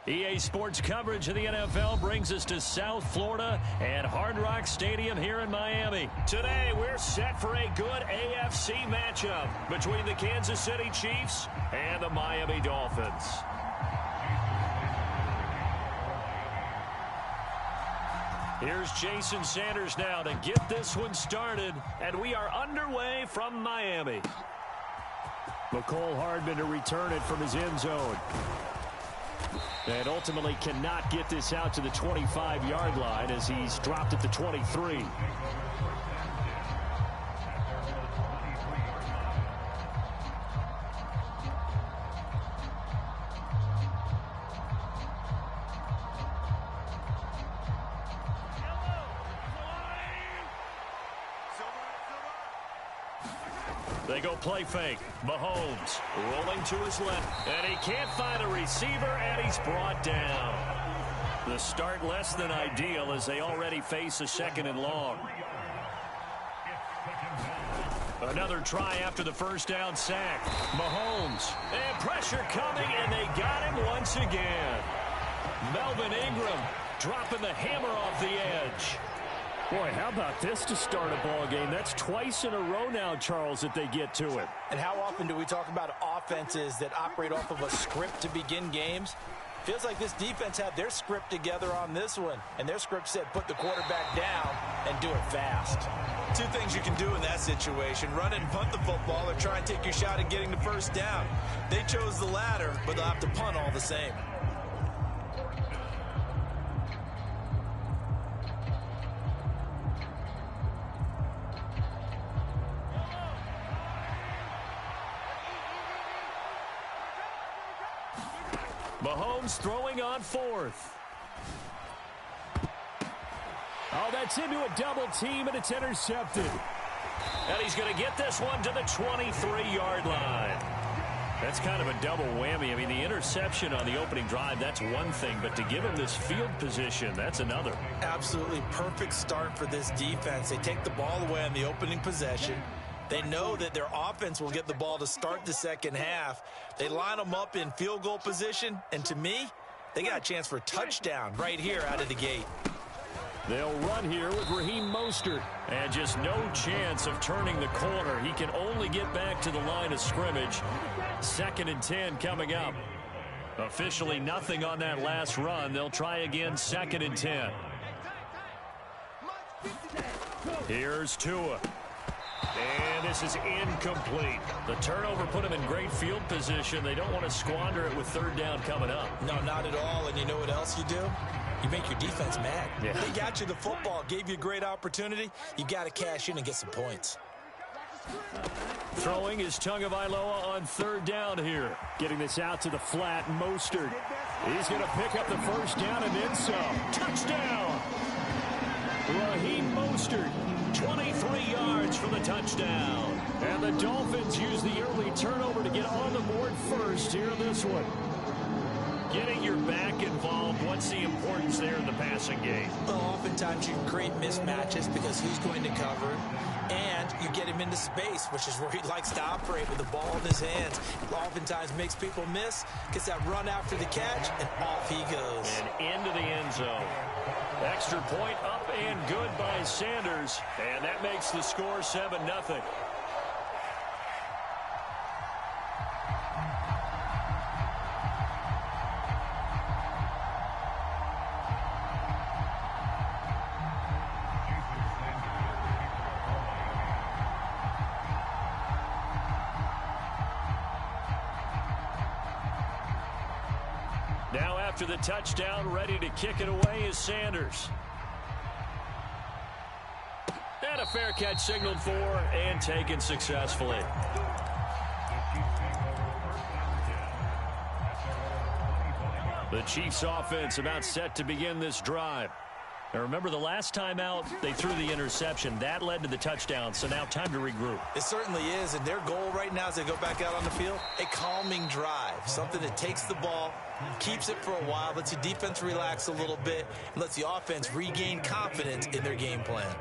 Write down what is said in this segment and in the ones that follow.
EA Sports coverage of the NFL brings us to South Florida and Hard Rock Stadium here in Miami. Today, we're set for a good AFC matchup between the Kansas City Chiefs and the Miami Dolphins. Here's Jason Sanders now to get this one started, and we are underway from Miami. McCole Hardman to return it from his end zone. And ultimately cannot get this out to the 25-yard line as he's dropped at the 23. They go play fake. Mahomes rolling to his left. And he can't find a receiver, and he's brought down. The start less than ideal as they already face a 2nd and long. Another try after the first down sack. Mahomes. And pressure coming, and they got him once again. Melvin Ingram dropping the hammer off the edge. Boy, how about this to start a ball game? That's twice in a row now, Charles, that they get to it. And how often do we talk about offenses that operate off of a script to begin games? Feels like this defense had their script together on this one. And their script said put the quarterback down and do it fast. Two things you can do in that situation. Run it and punt the football or try and take your shot at getting the first down. They chose the latter, but they'll have to punt all the same. Mahomes throwing on 4th. Oh, that's into a double team, and it's intercepted. And he's going to get this one to the 23-yard line. That's kind of a double whammy. I mean, the interception on the opening drive, that's one thing, but to give him this field position, that's another. Absolutely perfect start for this defense. They take the ball away on the opening possession. They know that their offense will get the ball to start the second half. They line them up in field goal position, and to me, they got a chance for a touchdown right here out of the gate. They'll run here with Raheem Mostert. And just no chance of turning the corner. He can only get back to the line of scrimmage. 2nd and 10 coming up. Officially nothing on that last run. They'll try again 2nd and 10. Here's Tua. And this is incomplete. The turnover put him in great field position. They don't want to squander it with 3rd down coming up. No, not at all. And you know what else you do? You make your defense mad. Yeah. They got you the football, gave you a great opportunity. You got to cash in and get some points. Throwing is Tagovailoa on 3rd down here. Getting this out to the flat, Mostert. He's going to pick up the first down and then some. Touchdown! Raheem Mostert. 23 yards for the touchdown. And the Dolphins use the early turnover to get on the board first here in this one. Getting your back involved, what's the importance there in the passing game? Well, oftentimes you create mismatches because who's going to cover, and you get him into space, which is where he likes to operate with the ball in his hands. Oftentimes makes people miss, gets that run after the catch, and off he goes. And into the end zone. Extra point up and good by Sanders, and that makes the score 7-0. Now after the touchdown, ready to kick it away is Sanders. And a fair catch signaled for and taken successfully. The Chiefs offense about set to begin this drive. Now remember, the last time out, they threw the interception. That led to the touchdown, so now time to regroup. It certainly is, and their goal right now as they go back out on the field, a calming drive, something that takes the ball, keeps it for a while, lets the defense relax a little bit, and lets the offense regain confidence in their game plan.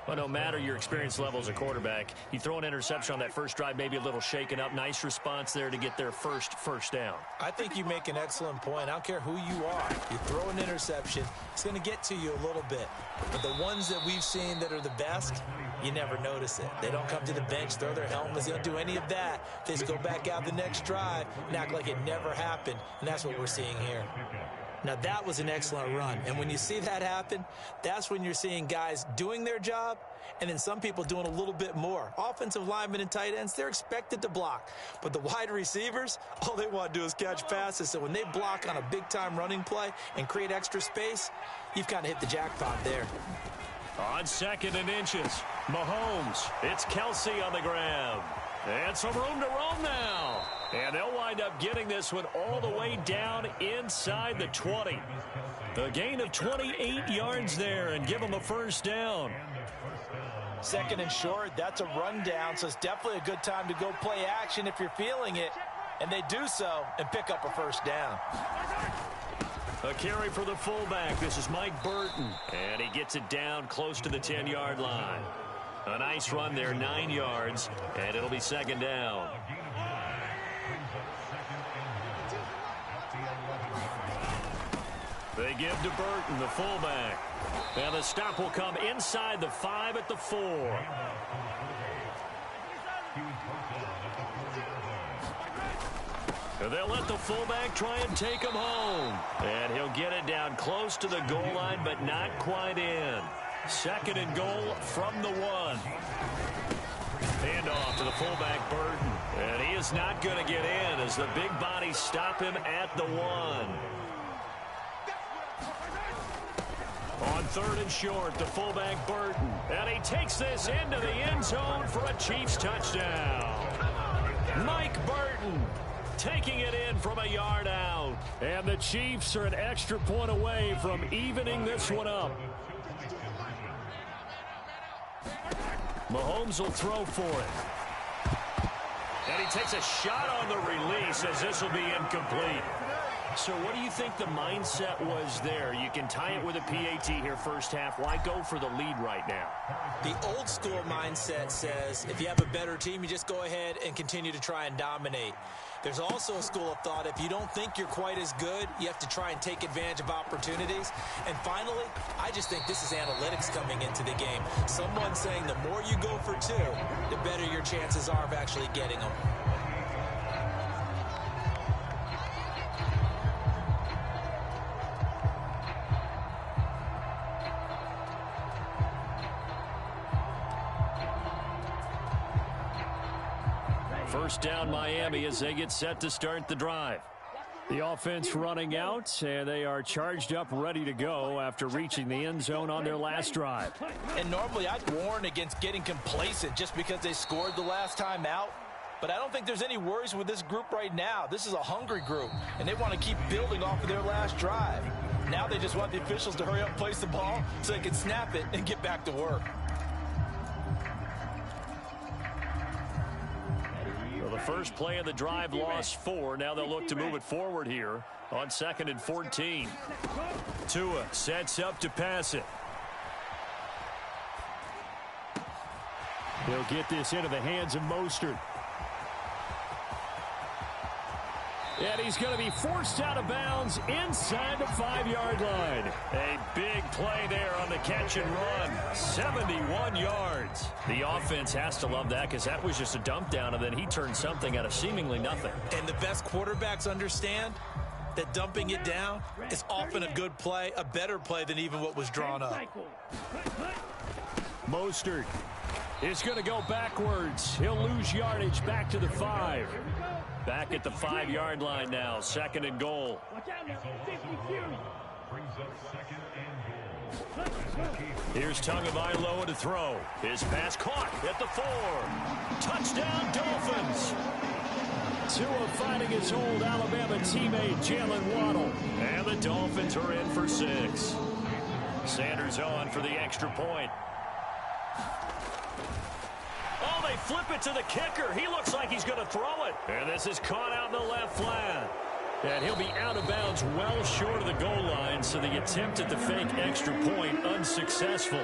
Well, no matter your experience level as a quarterback, you throw an interception on that first drive, maybe a little shaken up. Nice response there to get their first down. I think you make an excellent point. I don't care who you are. You throw an interception, it's going to get to you a little bit. But the ones that we've seen that are the best, you never notice it. They don't come to the bench, throw their helmets. They don't do any of that. They just go back out the next drive and act like it never happened. And that's what we're seeing here. Now, that was an excellent run. And when you see that happen, that's when you're seeing guys doing their job and then some people doing a little bit more. Offensive linemen and tight ends, they're expected to block. But the wide receivers, all they want to do is catch passes. So when they block on a big-time running play and create extra space, you've kind of hit the jackpot there. On 2nd and inches, Mahomes. It's Kelsey on the ground. And some room to roam now. And they'll wind up getting this one all the way down inside the 20. A gain of 28 yards there and give them a first down. 2nd and short, that's a rundown, so it's definitely a good time to go play action if you're feeling it. And they do so and pick up a first down. A carry for the fullback. This is Mike Burton. And he gets it down close to the 10-yard line. A nice run there, 9 yards, and it'll be 2nd down. They give to Burton, the fullback. And the stop will come inside the 5 at the 4. And they'll let the fullback try and take him home. And he'll get it down close to the goal line, but not quite in. 2nd and goal from the 1. Hand off to the fullback, Burton. And he is not going to get in as the big bodies stop him at the 1. On 3rd and short, the fullback, Burton. And he takes this into the end zone for a Chiefs touchdown. Mike Burton taking it in from a yard out. And the Chiefs are an extra point away from evening this one up. Mahomes will throw for it. And he takes a shot on the release as this will be incomplete. So what do you think the mindset was there? You can tie it with a PAT here first half. Why go for the lead right now? The old school mindset says if you have a better team, you just go ahead and continue to try and dominate. There's also a school of thought, if you don't think you're quite as good, you have to try and take advantage of opportunities. And finally, I just think this is analytics coming into the game. Someone saying the more you go for 2, the better your chances are of actually getting them. First down, Miami, as they get set to start the drive. The offense running out, and they are charged up, ready to go after reaching the end zone on their last drive. And normally I'd warn against getting complacent just because they scored the last time out. But I don't think there's any worries with this group right now. This is a hungry group, and they want to keep building off of their last drive. Now they just want the officials to hurry up and place the ball so they can snap it and get back to work. The first play of the drive lost 4. Now they'll look to move it forward here on 2nd and 14. Tua sets up to pass it. He'll get this into the hands of Mostert. And he's going to be forced out of bounds inside the 5-yard line. A big play there on the catch and run. 71 yards. The offense has to love that because that was just a dump down, and then he turned something out of seemingly nothing. And the best quarterbacks understand that dumping it down is often a good play, a better play than even what was drawn up. Mostert is going to go backwards. He'll lose yardage back to the 5. Back at the 5-yard line now. 2nd and goal. Here's Tagovailoa to throw. His pass caught at the 4. Touchdown, Dolphins. Tua fighting his old Alabama teammate, Jalen Waddle. And the Dolphins are in for 6. Sanders on for the extra point. Oh, they flip it to the kicker. He looks like he's going to throw it. And this is caught out in the left flat. And he'll be out of bounds well short of the goal line, so the attempt at the fake extra point unsuccessful.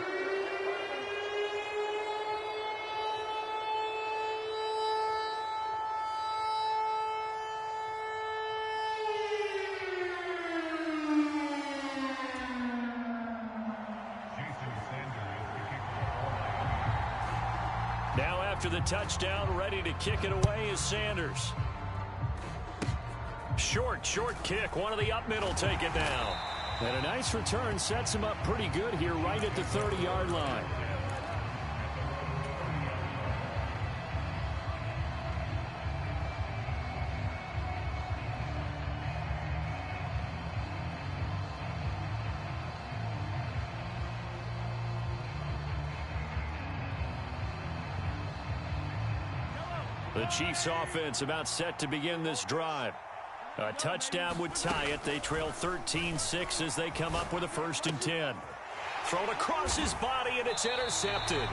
after the touchdown. Ready to kick it away is Sanders. Short kick. One of the up middle take it down. And a nice return sets him up pretty good here right at the 30-yard line. The Chiefs offense about set to begin this drive. A touchdown would tie it. They trail 13-6 as they come up with a 1st and 10. Thrown across his body, and it's intercepted.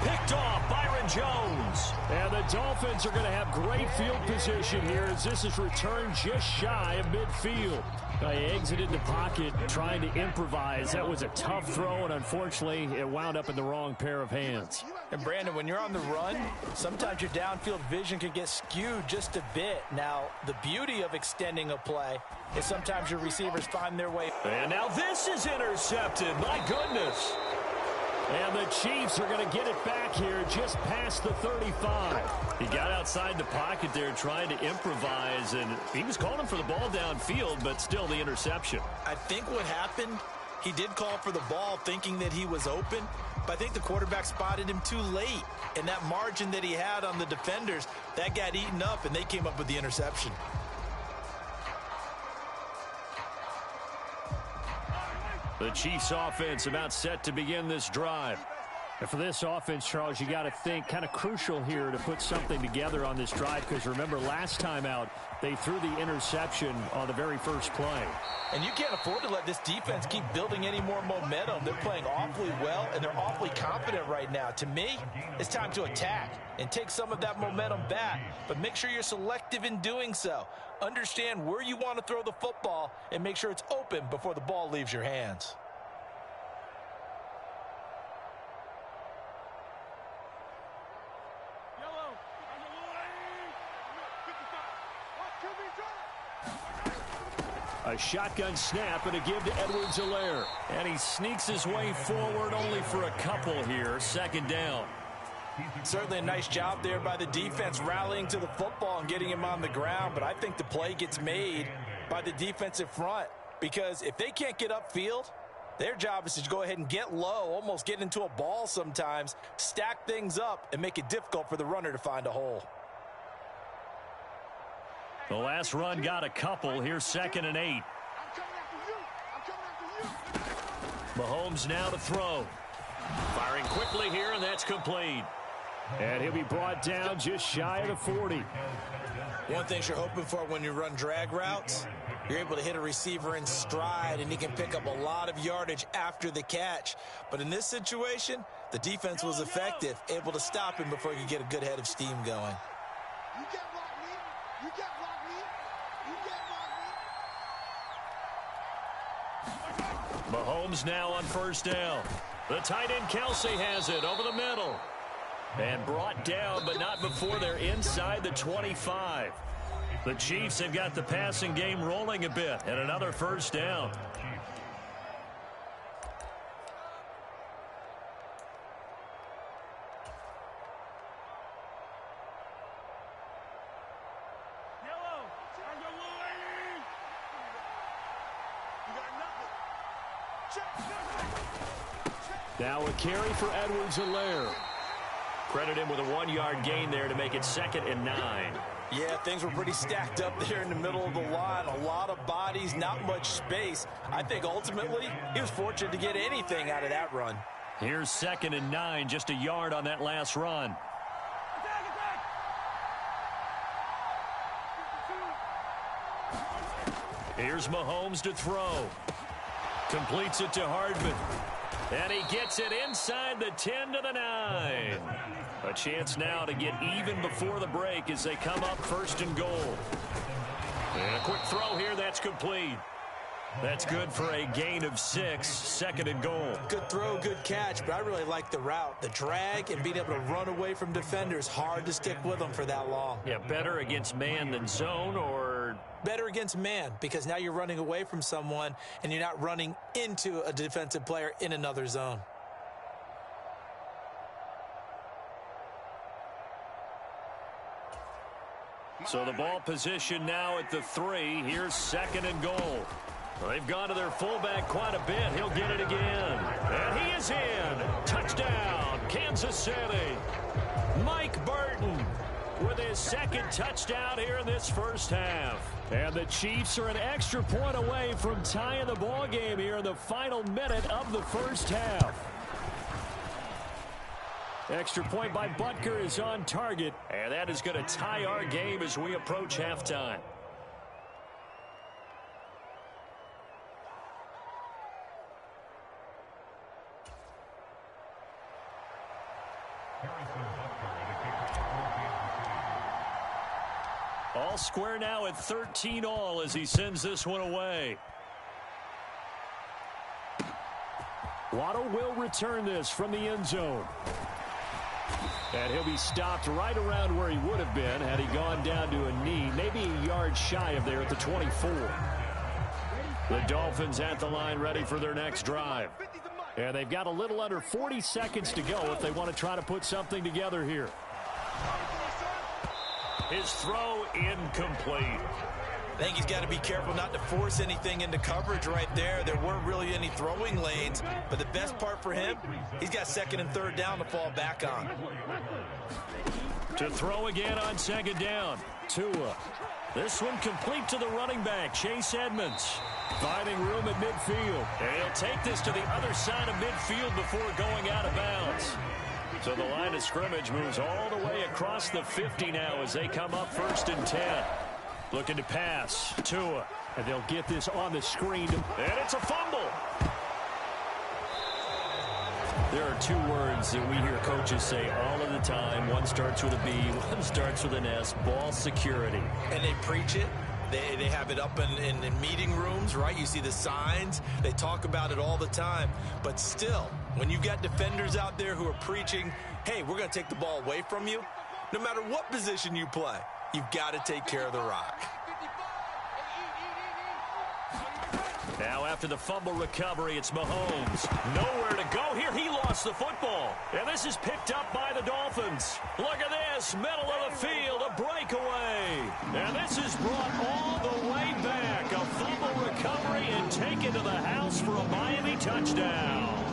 Picked off Byron Jones. And the Dolphins are going to have great field position here as this is returned just shy of midfield. He exited the pocket trying to improvise. That was a tough throw, and unfortunately, it wound up in the wrong pair of hands. And Brandon, when you're on the run, sometimes your downfield vision can get skewed just a bit. Now, the beauty of extending a play is sometimes your receivers find their way. And now this is intercepted. My goodness. And the Chiefs are going to get it back here just past the 35. He got outside the pocket there trying to improvise, and he was calling for the ball downfield, but still the interception. I think what happened, he did call for the ball thinking that he was open, but I think the quarterback spotted him too late. And that margin that he had on the defenders, that got eaten up, and they came up with the interception. The Chiefs offense about set to begin this drive. And for this offense, Charles, you got to think kind of crucial here to put something together on this drive, because remember last time out they threw the interception on the very first play. And you can't afford to let this defense keep building any more momentum. They're playing awfully well, and they're awfully confident right now. To me, it's time to attack and take some of that momentum back, but make sure you're selective in doing so. Understand where you want to throw the football and make sure it's open before the ball leaves your hands. A shotgun snap and a give to Edwards-Helaire. And he sneaks his way forward only for a couple here. 2nd down. Certainly a nice job there by the defense rallying to the football and getting him on the ground. But I think the play gets made by the defensive front, because if they can't get upfield, their job is to go ahead and get low, almost get into a ball sometimes, stack things up, and make it difficult for the runner to find a hole. The last run got a couple. Here's 2nd and 8. Mahomes now to throw. Firing quickly here, and that's complete. And he'll be brought down just shy of the 40. One thing you're hoping for when you run drag routes, you're able to hit a receiver in stride, and he can pick up a lot of yardage after the catch. But in this situation, the defense was effective, able to stop him before he could get a good head of steam going. You can't block me. You can't block me. You can't block me. Mahomes now on 1st down. The tight end Kelsey has it over the middle. And brought down, but not before they're inside the 25. The Chiefs have got the passing game rolling a bit, and another 1st down. Now a carry for Edwards-Helaire. Credit him with a 1-yard gain there to make it 2nd and 9. Yeah, things were pretty stacked up there in the middle of the line. A lot of bodies, not much space. I think ultimately he was fortunate to get anything out of that run. Here's 2nd and 9, just a yard on that last run. Here's Mahomes to throw. Completes it to Hardman. And he gets it inside the 10 to the 9. A chance now to get even before the break as they come up 1st and goal. And a quick throw here, that's complete. That's good for a gain of 6, 2nd and goal. Good throw, good catch, but I really like the route. The drag and being able to run away from defenders, hard to stick with them for that long. Yeah, better against man than zone, or? Better against man, because now you're running away from someone and you're not running into a defensive player in another zone. So the ball position now at the 3. Here's 2nd and goal. They've gone to their fullback quite a bit. He'll get it again. And he is in. Touchdown, Kansas City. Mike Burton with his 2nd touchdown here in this first half. And the Chiefs are an extra point away from tying the ball game here in the final minute of the first half. Extra point by Butker is on target, and that is going to tie our game as we approach halftime. All square now at 13-all as he sends this one away. Waddle will return this from the end zone. And he'll be stopped right around where he would have been had he gone down to a knee, maybe a yard shy of there at the 24. The Dolphins at the line ready for their next drive. And they've got a little under 40 seconds to go if they want to try to put something together here. His throw incomplete. I think he's got to be careful not to force anything into coverage right there. There weren't really any throwing lanes, but the best part for him, he's got 2nd and 3rd down to fall back on. To throw again on 2nd down. Tua. This one complete to the running back, Chase Edmonds. Finding room at midfield. And he'll take this to the other side of midfield before going out of bounds. So the line of scrimmage moves all the way across the 50 now as they come up 1st and 10. Looking to pass. Tua. And they'll get this on the screen. And it's a fumble. There are 2 words that we hear coaches say all of the time. One starts with a B, one starts with an S. Ball security. And they preach it. They have it up in meeting rooms, right? You see the signs. They talk about it all the time. But still, when you've got defenders out there who are preaching, hey, we're going to take the ball away from you, no matter what position you play, you've got to take care of the rock. Now after the fumble recovery, it's Mahomes. Nowhere to go here. He lost the football. And this is picked up by the Dolphins. Look at this. Middle of the field. A breakaway. And this is brought all the way back. A fumble recovery and taken to the house for a Miami touchdown.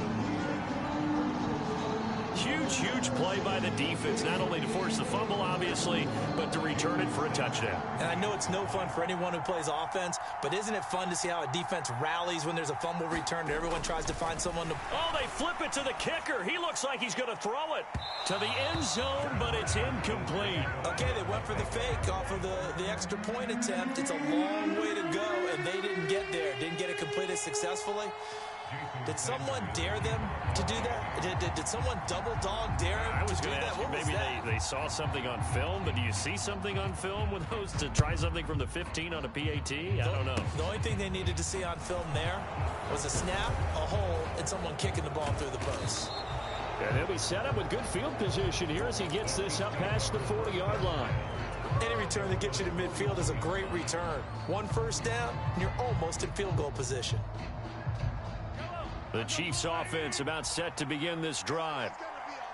Huge play by the defense, not only to force the fumble, obviously, but to return it for a touchdown. And I know it's no fun for anyone who plays offense, but isn't it fun to see how a defense rallies when there's a fumble return and everyone tries to find someone to... Oh, they flip it to the kicker. He looks like he's going to throw it to the end zone, but it's incomplete. Okay, they went for the fake off of the extra point attempt. It's a long way to go, and they didn't get there. Didn't get it completed successfully. Did someone dare them to do that? Did someone double dog dare them to do that? What was maybe that? They saw something on film, but do you see something on film with those to try something from the 15 on a PAT? I don't know. The only thing they needed to see on film there was a snap, a hole, and someone kicking the ball through the post. And he'll be set up with good field position here as he gets this up past the 40-yard line. Any return that gets you to midfield is a great return. 1 first down, and you're almost in field goal position. The Chiefs offense about set to begin this drive.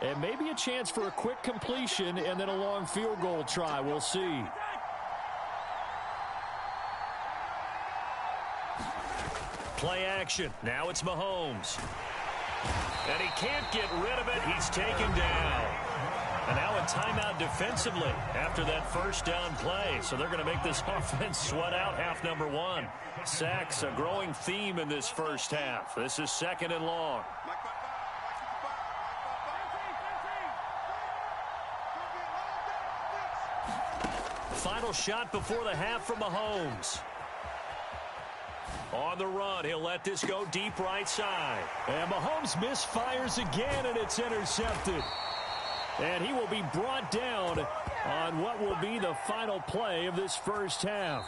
And maybe a chance for a quick completion and then a long field goal try. We'll see. Play action. Now it's Mahomes. And he can't get rid of it. He's taken down. And now a timeout defensively after that first down play. So they're going to make this offense sweat out half number 1. Sacks, a growing theme in this first half. This is 2nd and long. Final shot before the half from Mahomes. On the run, he'll let this go deep right side. And Mahomes misfires again, and it's intercepted. And he will be brought down on what will be the final play of this first half.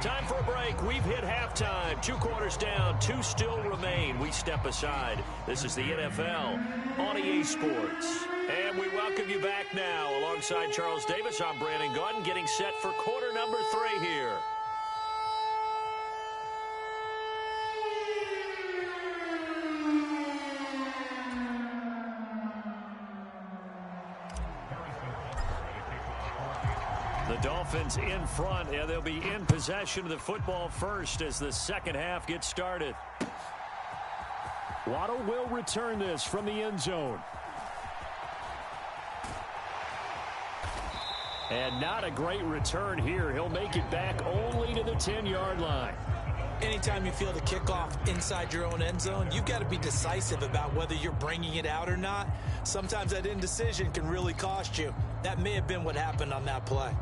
Time for a break. We've hit halftime. 2 quarters down, 2 still remain. We step aside. This is the NFL on EA Sports. And we welcome you back now. Alongside Charles Davis, I'm Brandon Gaudin, getting set for quarter number 3 here. The Dolphins in front, and they'll be in possession of the football first as the second half gets started. Waddle will return this from the end zone. And not a great return here. He'll make it back only to the 10-yard line. Anytime you feel the kickoff inside your own end zone, you've got to be decisive about whether you're bringing it out or not. Sometimes that indecision can really cost you. That may have been what happened on that play.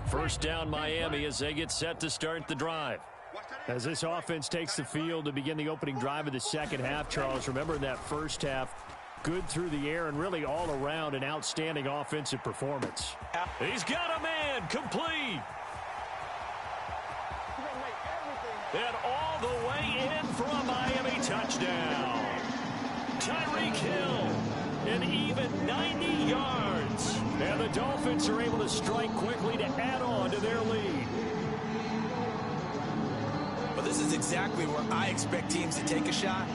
First down, Miami, as they get set to start the drive. As this offense takes the field to begin the opening drive of the second half, Charles, remember in that first half, good through the air and really all around an outstanding offensive performance. He's got a man, complete. And all the way in for a Miami touchdown. Tyreek Hill, an even 90 yards. And the Dolphins are able to strike quickly to add on to their lead. Well, this is exactly where I expect teams to take a shot.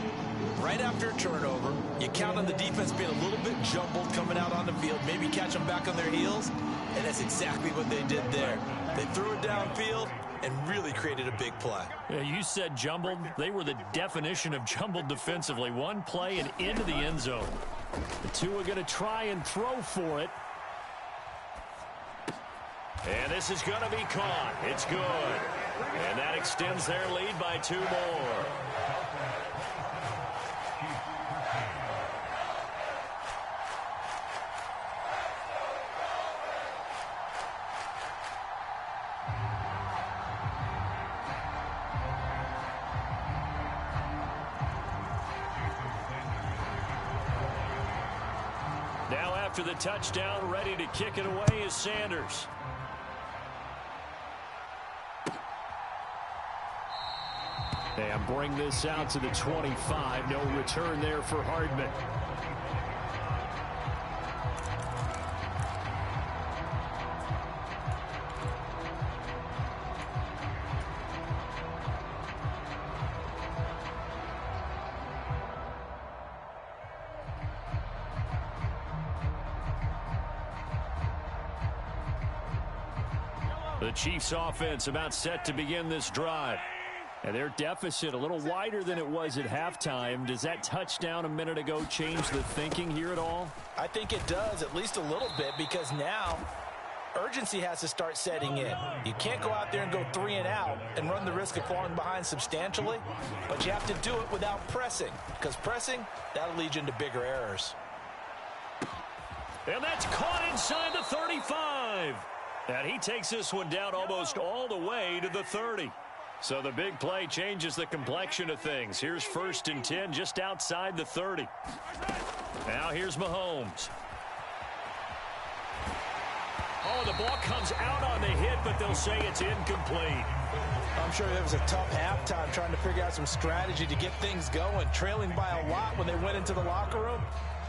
Right after a turnover, you count on the defense being a little bit jumbled coming out on the field, maybe catch them back on their heels, and that's exactly what they did there. They threw it downfield and really created a big play. Yeah, you said jumbled. They were the definition of jumbled defensively. One play and into the end zone. The two are going to try and throw for it. And this is going to be caught. It's good. And that extends their lead by 2 more. Now after the touchdown, ready to kick it away is Sanders. And bring this out to the 25. No return there for Hardman. The Chiefs offense about set to begin this drive. And their deficit a little wider than it was at halftime. Does that touchdown a minute ago change the thinking here at all? I think it does, at least a little bit, because now urgency has to start setting in. You can't go out there and go 3 and out and run the risk of falling behind substantially, but you have to do it without pressing, because pressing, that'll lead you into bigger errors. And that's caught inside the 35. And he takes this one down almost all the way to the 30. So the big play changes the complexion of things. Here's 1st and 10 just outside the 30. Now here's Mahomes. Oh, the ball comes out on the hit, but they'll say it's incomplete. I'm sure it was a tough halftime trying to figure out some strategy to get things going, trailing by a lot when they went into the locker room.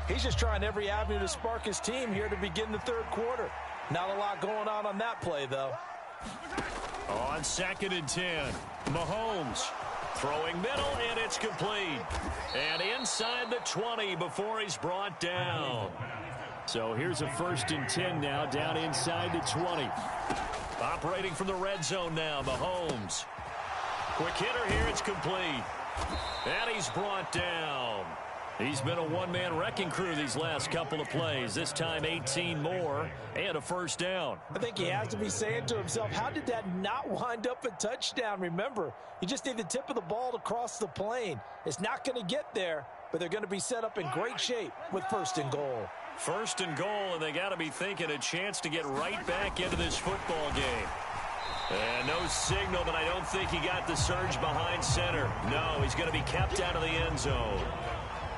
He's just trying every avenue to spark his team here to begin the 3rd quarter. Not a lot going on that play, though. On 2nd and 10, Mahomes throwing middle, and it's complete. And inside the 20 before he's brought down. So here's a 1st and 10 now, down inside the 20. Operating from the red zone now, Mahomes. Quick hitter here, it's complete. And he's brought down. He's been a one-man wrecking crew these last couple of plays. This time 18 more and a 1st down. I think he has to be saying to himself, how did that not wind up a touchdown? Remember, you just need the tip of the ball to cross the plane. It's not going to get there, but they're going to be set up in great shape with 1st and goal. 1st and goal, and they got to be thinking a chance to get right back into this football game. And no signal, but I don't think he got the surge behind center. No, he's going to be kept out of the end zone.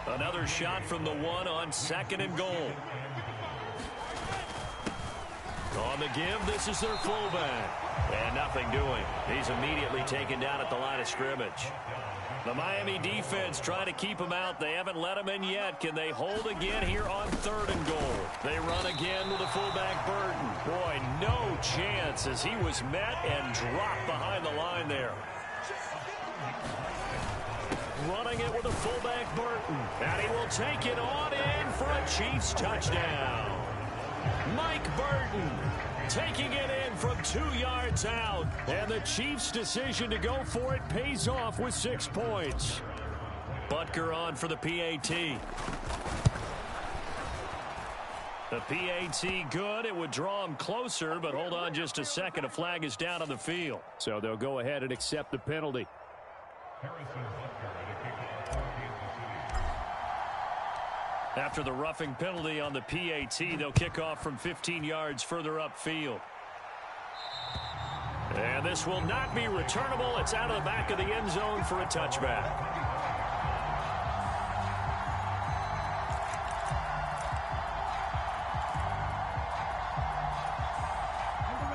Another shot from the 1 on 2nd and goal. On the give, this is their fullback. And nothing doing. He's immediately taken down at the line of scrimmage. The Miami defense trying to keep him out. They haven't let him in yet. Can they hold again here on 3rd and goal? They run again with the fullback Burton. Boy, no chance as he was met and dropped behind the line there. Running it with a fullback Burton. And he will take it on in for a Chiefs touchdown. Mike Burton taking it in from 2 yards out. And the Chiefs' decision to go for it pays off with 6 points. Butker on for the PAT. The PAT good. It would draw him closer, but hold on just a second. A flag is down on the field. So they'll go ahead and accept the penalty. After the roughing penalty on the PAT, they'll kick off from 15 yards further upfield. And this will not be returnable. It's out of the back of the end zone for a touchback.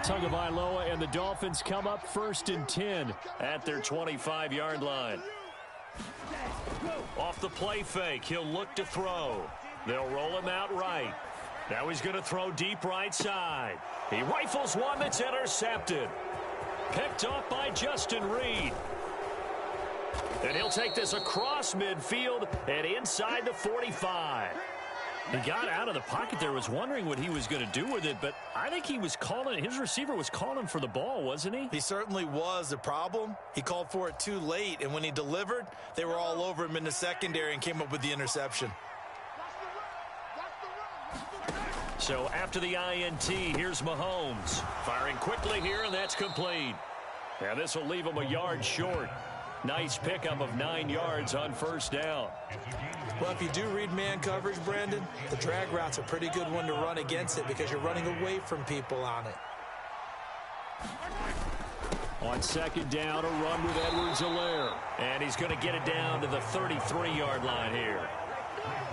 Tagovailoa and the Dolphins come up 1st and 10 at their 25-yard line. Off the play fake, he'll look to throw. They'll roll him out right. Now he's going to throw deep right side. He rifles one that's intercepted. Picked off by Justin Reed. And he'll take this across midfield and inside the 45. He got out of the pocket there, was wondering what he was going to do with it, but I think he was calling, his receiver was calling for the ball, wasn't he? He certainly was. The problem, he called for it too late, and when he delivered, they were all over him in the secondary and came up with the interception. So after the INT, here's Mahomes. Firing quickly here, and that's complete. And this will leave him a yard short. Nice pickup of 9 yards on 1st down. Well, if you do read man coverage, Brandon, the drag route's a pretty good one to run against it because you're running away from people on it. On 2nd down, a run with Edwards-Helaire. And he's going to get it down to the 33-yard line here.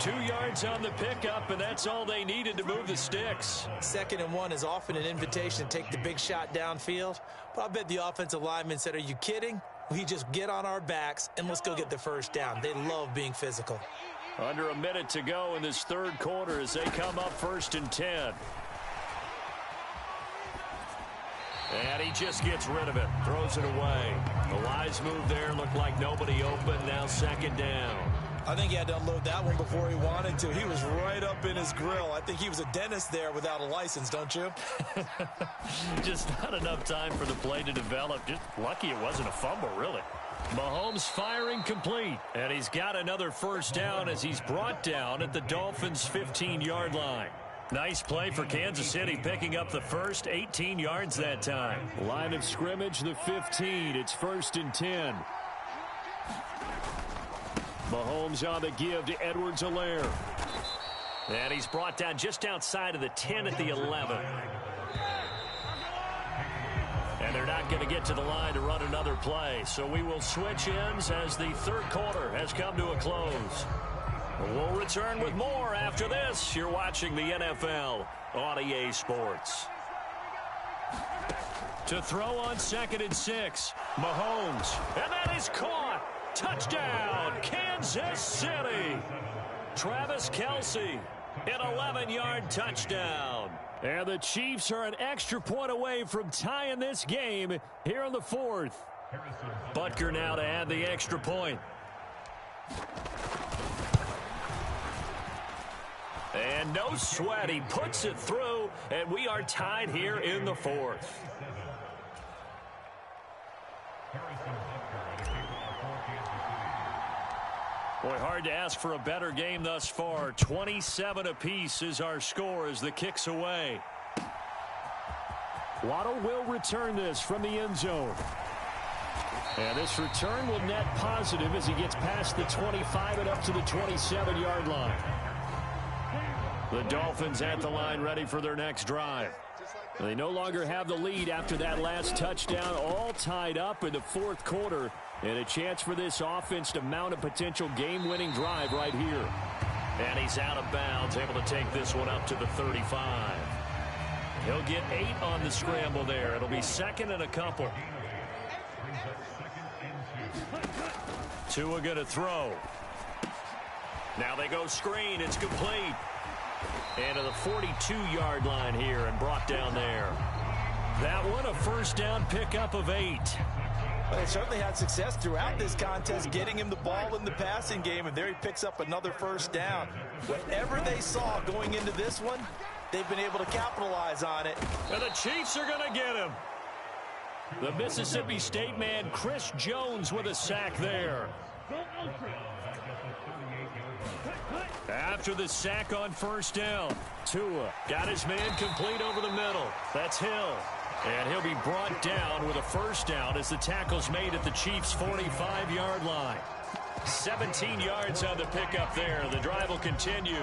2 yards on the pickup, and that's all they needed to move the sticks. 2nd and 1 is often an invitation to take the big shot downfield. But I bet the offensive lineman said, are you kidding? We just get on our backs and let's go get the 1st down. They love being physical. Under a minute to go in this 3rd quarter as they come up 1st and 10. And he just gets rid of it, throws it away. The wise move there, looked like nobody open, now 2nd down. I think he had to unload that one before he wanted to. He was right up in his grill. I think he was a dentist there without a license, don't you? Just not enough time for the play to develop. Just lucky it wasn't a fumble, really. Mahomes firing complete. And he's got another 1st down as he's brought down at the Dolphins' 15-yard line. Nice play for Kansas City, picking up the first, 18 yards that time. Line of scrimmage, the 15. It's 1st and 10. Mahomes on the give to Edwards-Helaire. And he's brought down just outside of the 10 at the 11. And they're not going to get to the line to run another play. So we will switch ends as the 3rd quarter has come to a close. We'll return with more after this. You're watching the NFL on EA Sports. To throw on 2nd and 6. Mahomes. And that is caught. Touchdown, Kansas City. Travis Kelce, an 11-yard touchdown. And the Chiefs are an extra point away from tying this game here in the 4th. Butker now to add the extra point. And no sweat, he puts it through, and we are tied here in the 4th. Boy, hard to ask for a better game thus far. 27 apiece is our score as the kick's away. Waddle will return this from the end zone. And this return will net positive as he gets past the 25 and up to the 27-yard line. The Dolphins at the line ready for their next drive. They no longer have the lead after that last touchdown, all tied up in the 4th quarter. And a chance for this offense to mount a potential game-winning drive right here. And he's out of bounds, able to take this one up to the 35. He'll get 8 on the scramble there. It'll be 2nd and a couple. Tua going to throw. Now they go screen. It's complete. And to the 42-yard line here and brought down there. That one a 1st down pickup of 8. Well, they certainly had success throughout this contest getting him the ball in the passing game, and there he picks up another 1st down. Whatever they saw going into this one, they've been able to capitalize on it. And the Chiefs are going to get him. The Mississippi State man, Chris Jones, with a sack there. After the sack on first down, Tua got his man complete over the middle. That's Hill. And he'll be brought down with a first down as the tackle's made at the Chiefs' 45-yard line. 17 yards on the pickup there. The drive will continue.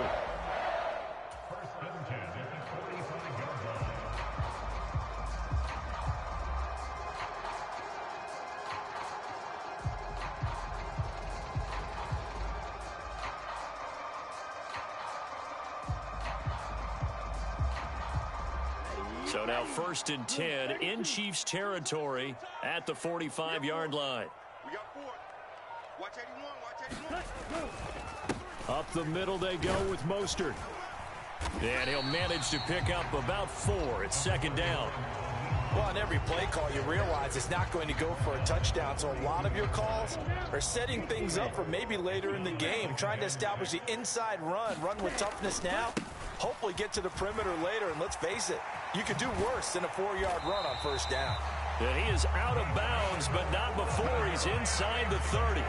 So now 1st and 10 in Chiefs territory at the 45-yard line. We got 4. Watch 81. Watch 81. Up the middle they go with Mostert. And he'll manage to pick up about 4 at 2nd down. Well, on every play call, you realize it's not going to go for a touchdown. So a lot of your calls are setting things up for maybe later in the game, trying to establish the inside run with toughness now. Hopefully get to the perimeter later, and let's face it, you could do worse than a 4-yard run on first down. And he is out of bounds, but not before he's inside the 30.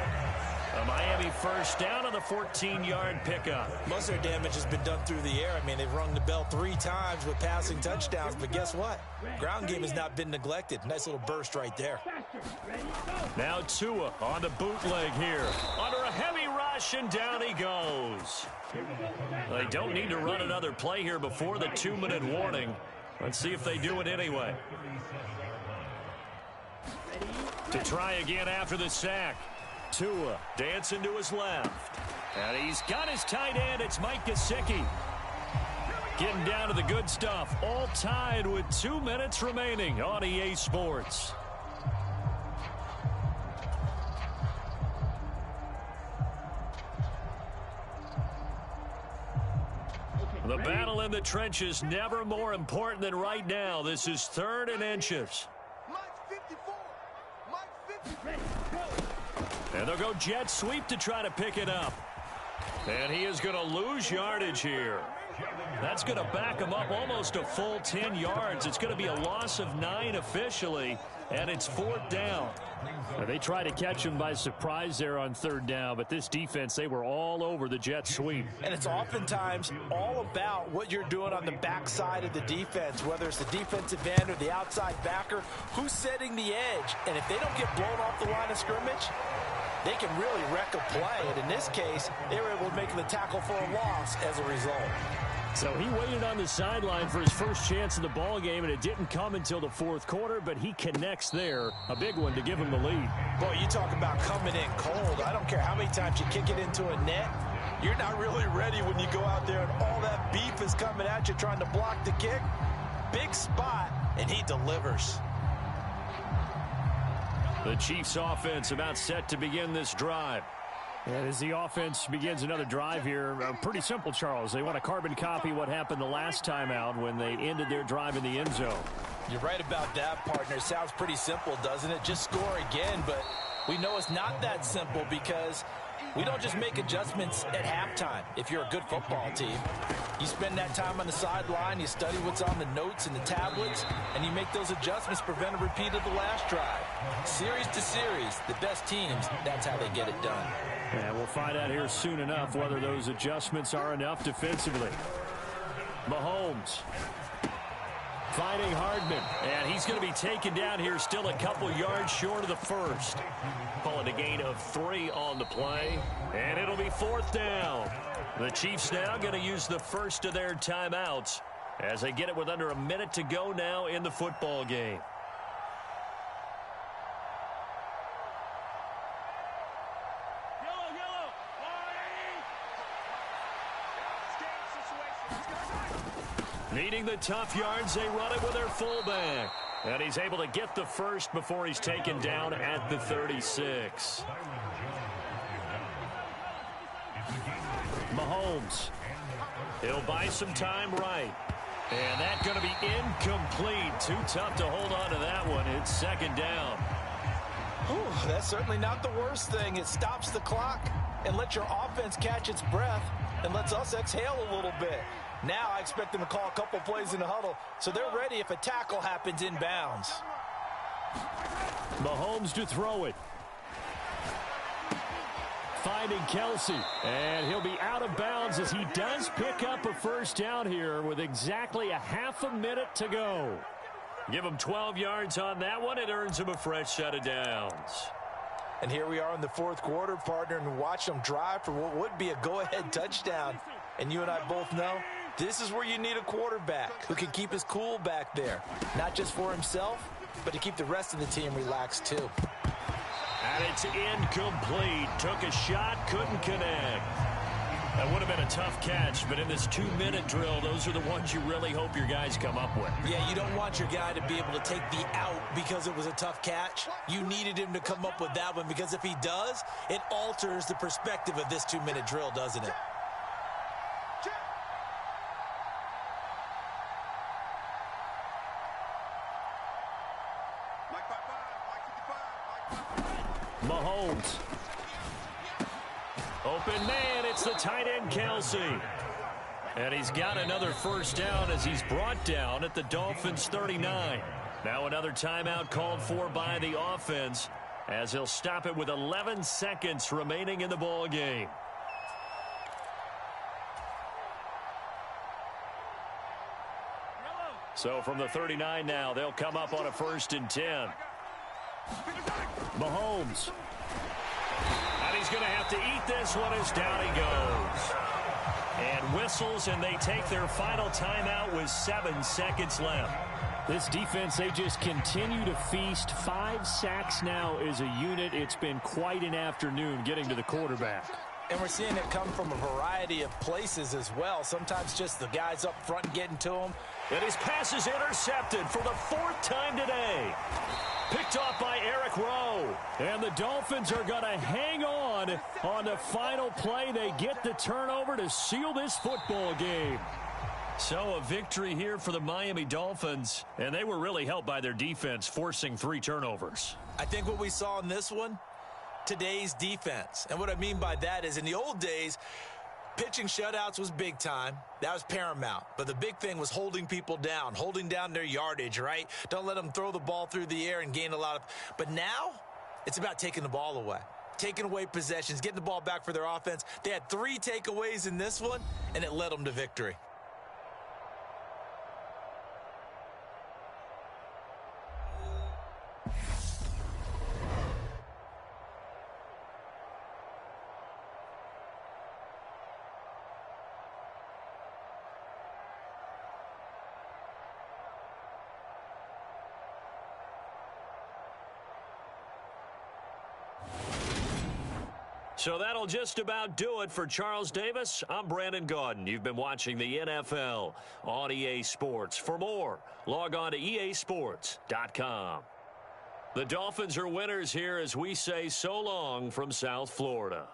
A Miami first down on the 14-yard pickup. Most of their damage has been done through the air. I mean, they've rung the bell 3 times with passing touchdowns, but guess what? Ground game has not been neglected. Nice little burst right there. Now Tua on the bootleg here. Under a heavy rush, and down he goes. They don't need to run another play here before the 2-minute warning. Let's see if they do it anyway. To try again after the sack. Tua dancing to his left. And he's got his tight end. It's Mike Gesicki. Getting down to the good stuff. All tied with 2 minutes remaining on EA Sports. The battle in the trenches never more important than right now. This is 3rd and inches. Mike 54. Mike 50. And they'll go jet sweep to try to pick it up. And he is going to lose yardage here. That's going to back him up almost a full 10 yards. It's going to be a loss of 9 officially, and it's 4th down. They tried to catch him by surprise there on 3rd down, but this defense, they were all over the jet sweep. And it's oftentimes all about what you're doing on the backside of the defense, whether it's the defensive end or the outside backer, who's setting the edge. And if they don't get blown off the line of scrimmage, they can really wreck a play. And in this case, they were able to make the tackle for a loss as a result. So he waited on the sideline for his first chance in the ball game, and it didn't come until the 4th quarter, but he connects there. A big one to give him the lead. Boy, you talk about coming in cold. I don't care how many times you kick it into a net. You're not really ready when you go out there and all that beef is coming at you trying to block the kick. Big spot, and he delivers. The Chiefs offense about set to begin this drive. And as the offense begins another drive here, pretty simple, Charles. They want to carbon copy what happened the last time out when they ended their drive in the end zone. You're right about that, partner. Sounds pretty simple, doesn't it? Just score again, but we know it's not that simple because we don't just make adjustments at halftime. If you're a good football team, you spend that time on the sideline, you study what's on the notes and the tablets, and you make those adjustments, prevent a repeat of the last drive. Series to series, the best teams, that's how they get it done. And we'll find out here soon enough whether those adjustments are enough defensively. Mahomes fighting Hardman, and he's going to be taken down here still a couple yards short of the first. Call it a gain of 3 on the play, and it'll be 4th down. The Chiefs now going to use the first of their timeouts as they get it with under a minute to go now in the football game. Needing the tough yards, they run it with their fullback. And he's able to get the first before he's taken down at the 36. Mahomes. He'll buy some time right. And that's going to be incomplete. Too tough to hold on to that one. It's 2nd down. Whew, that's certainly not the worst thing. It stops the clock and lets your offense catch its breath and lets us exhale a little bit. Now I expect them to call a couple plays in the huddle, so they're ready if a tackle happens inbounds. Mahomes to throw it. Finding Kelsey, and he'll be out of bounds as he does pick up a first down here with exactly a half a minute to go. Give him 12 yards on that one. It earns him a fresh set of downs. And here we are in the fourth quarter, partner, and watch them drive for what would be a go-ahead touchdown. And you and I both know this is where you need a quarterback who can keep his cool back there, not just for himself, but to keep the rest of the team relaxed too. And it's incomplete. Took a shot, couldn't connect. That would have been a tough catch, but in this 2-minute drill, those are the ones you really hope your guys come up with. Yeah, you don't want your guy to be able to take the out because it was a tough catch. You needed him to come up with that one because if he does, it alters the perspective of this 2-minute drill, doesn't it? Mahomes. Open man, it's the tight end Kelsey. And he's got another first down as he's brought down at the Dolphins' 39. Now another timeout called for by the offense as he'll stop it with 11 seconds remaining in the ball game. So from the 39 now, they'll come up on a 1st and 10. Mahomes. And he's going to have to eat this one as down he goes. And whistles, and they take their final timeout with 7 seconds left. This defense, they just continue to feast. 5 sacks now as a unit. It's been quite an afternoon getting to the quarterback. And we're seeing it come from a variety of places as well. Sometimes just the guys up front getting to him. And his pass is intercepted for the 4th time today. Picked off by Eric Rowe. And the Dolphins are going to hang on the final play. They get the turnover to seal this football game. So a victory here for the Miami Dolphins. And they were really helped by their defense, forcing 3 turnovers. I think what we saw in this one, today's defense. And what I mean by that is in the old days, pitching shutouts was big time. That was paramount. But the big thing was holding people down, holding down their yardage, right? Don't let them throw the ball through the air and gain a lot of... But now, it's about taking the ball away. Taking away possessions, getting the ball back for their offense. They had 3 takeaways in this one, and it led them to victory. So that'll just about do it for Charles Davis. I'm Brandon Gaudin. You've been watching the NFL on EA Sports. For more, log on to easports.com. The Dolphins are winners here as we say so long from South Florida.